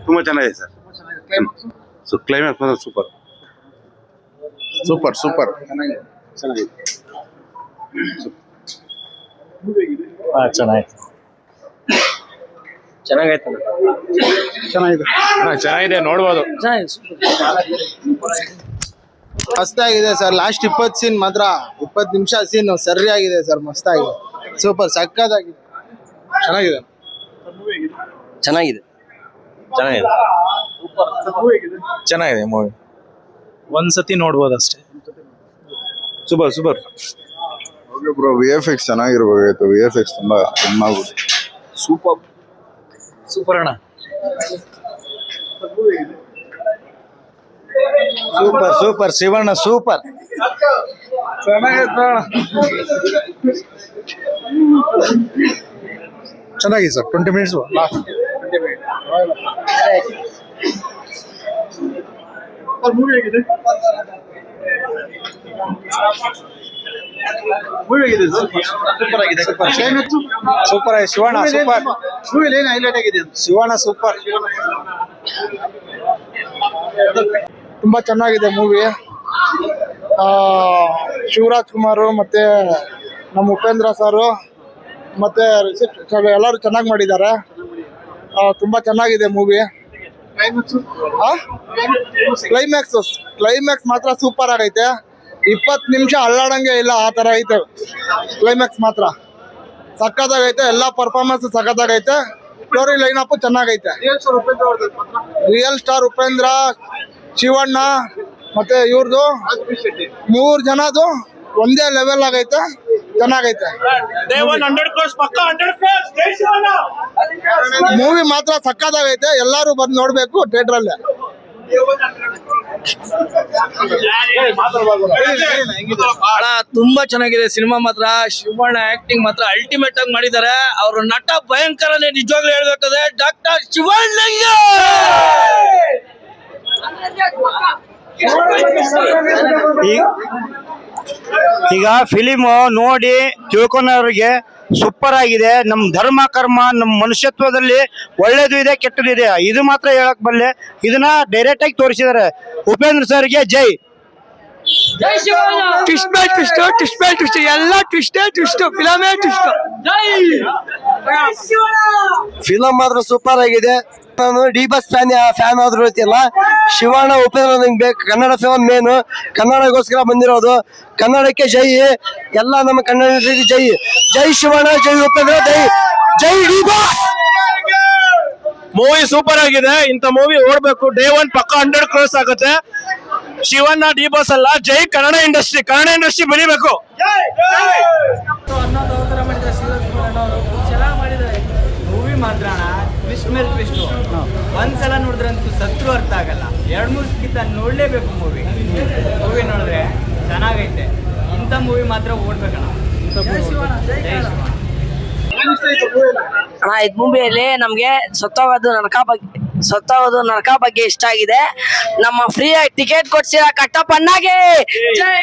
ತುಂಬಾ ಚೆನ್ನಾಗಿದೆ sir. Climax ಮಾತ್ರ ಸೂಪರ್ ಸೂಪರ್ ಸೂಪರ್ ಚೆನ್ನಾಗಿದೆ. ಚೆನ್ನಾಗಿದೆ ನೋಡ್ಬೋದು. ಮಸ್ತಾಗಿದೆ ಸರ್. ಲಾಸ್ಟ್ 20 ಸೀನ್ ಮಾತ್ರ 20 ನಿಮಿಷ ಸೀನ್ ಸರಿಯಾಗಿದೆ ಸರ್. ಮಸ್ತಾಗಿದೆ, ಸೂಪರ್ ಸಕ್ಕತ್ತಾಗಿದೆ. ಚೆನ್ನಾಗಿದೆ ಚೆನ್ನಾಗಿದೆ ಚೆನ್ನಾಗಿದೆ ಮೂವಿ. ಒಂದ್ಸತಿ ನೋಡ್ಬೋದು ಅಷ್ಟೇ. Super super. Bro VFX ಚೆನ್ನಾಗಿರ್ಬೇಕಾಯ್ತು. VFX ತುಂಬಾ ಚೆನ್ನಾಗಿದೆ. ಸೂಪರ್ ಸೂಪರ್ ಅಣ್ಣ. ಸೂಪರ್ ಸೂಪರ್ ಶಿವಣ್ಣ ಸೂಪರ್ ಚೆನ್ನಾಗಿದೆ ಸರ್. 20 ಮಿನಿಟ್ಸ್ ಸೂಪರ್ ಆಗಿದೆ. ಶಿವಣ್ಣ ಸೂಪರ್. ಶಿವಣ್ಣ ಸೂಪರ್. ತುಂಬಾ ಚೆನ್ನಾಗಿದೆ ಮೂವಿ. ಶಿವರಾಜ್ ಕುಮಾರ್ ಮತ್ತೆ ನಮ್ಮ ಉಪೇಂದ್ರ ಸರ್ ಮತ್ತೆ ಎಲ್ಲರೂ ಚೆನ್ನಾಗಿ ಮಾಡಿದ್ದಾರೆ. ತುಂಬಾ ಚೆನ್ನಾಗಿದೆ ಮೂವಿ. ಕ್ಲೈಮ್ಯಾಕ್ಸ್ ಮಾತ್ರ ಸೂಪರ್ ಆಗೈತೆ. 20 ನಿಮಿಷ ಅಲ್ಲಾಡಂಗೆ ಇಲ್ಲ, ಆ ತರ ಐತೆ ಕ್ಲೈಮ್ಯಾಕ್ಸ್ ಮಾತ್ರ. ಸಕ್ಕತ್ತಾಗೈತೆ. ಎಲ್ಲ ಪರ್ಫಾರ್ಮೆನ್ಸ್ ಸಕ್ಕತ್ತಾಗೈತೆ. ಸ್ಟೋರಿ ಲೈನ್ ಅಪ್ ಚೆನ್ನಾಗೈತೆ. ರಿಯಲ್ ಸ್ಟಾರ್ ಉಪೇಂದ್ರ, ಶಿವಣ್ಣ ಮತ್ತೆ ಇವ್ರದ್ದು 3 ಜನದು ಒಂದೇ ಲೆವೆಲ್ ಆಗೈತೆ. ಚೆನ್ನಾಗೈತೆ ಮೂವಿ ಮಾತ್ರ ಸಕ್ಕತ್ತಾಗೈತೆ. ಎಲ್ಲರೂ ಬಂದು ನೋಡ್ಬೇಕು ಥಿಯೇಟರ್ ಅಲ್ಲೇ. ತುಂಬಾ ಚೆನ್ನಾಗಿದೆ ಸಿನಿಮಾ ಮಾತ್ರ. ಶಿವಣ್ಣ ಆಕ್ಟಿಂಗ್ ಮಾತ್ರ ಅಲ್ಟಿಮೇಟ್ ಆಗಿ ಮಾಡಿದ್ದಾರೆ. ಅವ್ರ ನಟ ಭಯಂಕರನೇ, ನಿಜವಾಗ್ಲೂ ಹೇಳ್ಬೇಕಾದ್ರೆ ಡಾಕ್ಟರ್ ಶಿವಣ್ಣಯ್ಯ. ಈಗ ಫಿಲಿಮ್ ನೋಡಿ ತಿಳ್ಕೊಂಡವ್ರಿಗೆ ಸೂಪರ್ ಆಗಿದೆ. ನಮ್ ಧರ್ಮ ಕರ್ಮ ನಮ್ ಮನುಷ್ಯತ್ವದಲ್ಲಿ ಒಳ್ಳೇದು ಇದೆ, ಕೆಟ್ಟದ್ದು ಇದೆ. ಇದು ಮಾತ್ರ ಹೇಳಕ್ ಬಲ್ಲೆ. ಇದನ್ನ ಡೈರೆಕ್ಟ್ ಆಗಿ ತೋರಿಸಿದ್ದಾರೆ. ಉಪೇಂದ್ರ ಸರ್ಗೆ ಜೈ. ಟ್ವಿಸ್ಟ್ ಎಲ್ಲ ಟ್ವಿಸ್ಟ್ ಫಿಲಮೇ ಟ್ವಿಸ್ಟ್. ಫಿಲಂ ಮಾತ್ರ ಸೂಪರ್ ಆಗಿದೆ. ನಾನು ಡಿ-ಬಾಸ್ ಫ್ಯಾನ್ ಆದ್ರೂ ಐತಿಲ್ಲ. ಶಿವಣ್ಣ ಉಪೇಂದ್ರ ನಂಗೆ ಬೇಕು. ಕನ್ನಡ ಫಿಲಂ ಮೇನು, ಕನ್ನಡಗೋಸ್ಕರ ಬಂದಿರೋದು. ಕನ್ನಡಕ್ಕೆ ಜೈ. ಎಲ್ಲ ನಮ್ಮ ಕನ್ನಡ ಜೈ. ಜೈ ಶಿವಣ್ಣ, ಜೈ ಉಪೇಂದ್ರ, ಜೈ ಡಿ-ಬಾಸ್. ಮೂವಿ ಸೂಪರ್ ಆಗಿದೆ. ಇಂಥ ಮೂವಿ ಓಡ್ಬೇಕು. ಡೇ 1 ಪಕ್ಕ 100 ಕ್ರೋರ್ಸ್ ಆಗುತ್ತೆ. ಶಿವಣ್ಣ ಡಿ-ಬಾಸ್ ಅಲ್ಲ, ಜೈ ಕನ್ನಡ ಇಂಡಸ್ಟ್ರಿ. ಕನ್ನಡ ಇಂಡಸ್ಟ್ರಿ ಬೆಳಿಬೇಕು. ಚೆನ್ನಾಗಿ ಮಾಡಿದ್ದಾರೆ ಮೂವಿ ಮಾತ್ರ. ಟ್ವಿಸ್ಟ್ ಮೇಲೆ ಟ್ವಿಸ್ಟ್. ಒಂದ್ಸಲ ನೋಡಿದ್ರಂತೂ ಸತ್ರು ಅರ್ಥ ಆಗಲ್ಲ. 2-3 ಕಿತ್ತ ನೋಡ್ಲೇಬೇಕು ಮೂವಿ ನೋಡಿದ್ರೆ ಚೆನ್ನಾಗೈತೆ. ಇಂಥ ಮೂವಿ ಮಾತ್ರ ಓಡ್ಬೇಕಣ್ಣ. ಅಣ್ಣ, ಇದು ಮೂವಿಯಲ್ಲಿ ನಮ್ಗೆ ಸತ್ತೋಗೋದು ನರಕ ಬಗ್ಗೆ ಇಷ್ಟ ಆಗಿದೆ. ನಮ್ಮ ಫ್ರೀ ಆಗಿ ಟಿಕೆಟ್ ಕೊಡ್ಸಿರ ಕಟ್ಟಪ್ಪಣ್ಣಗೆ ಜೈ.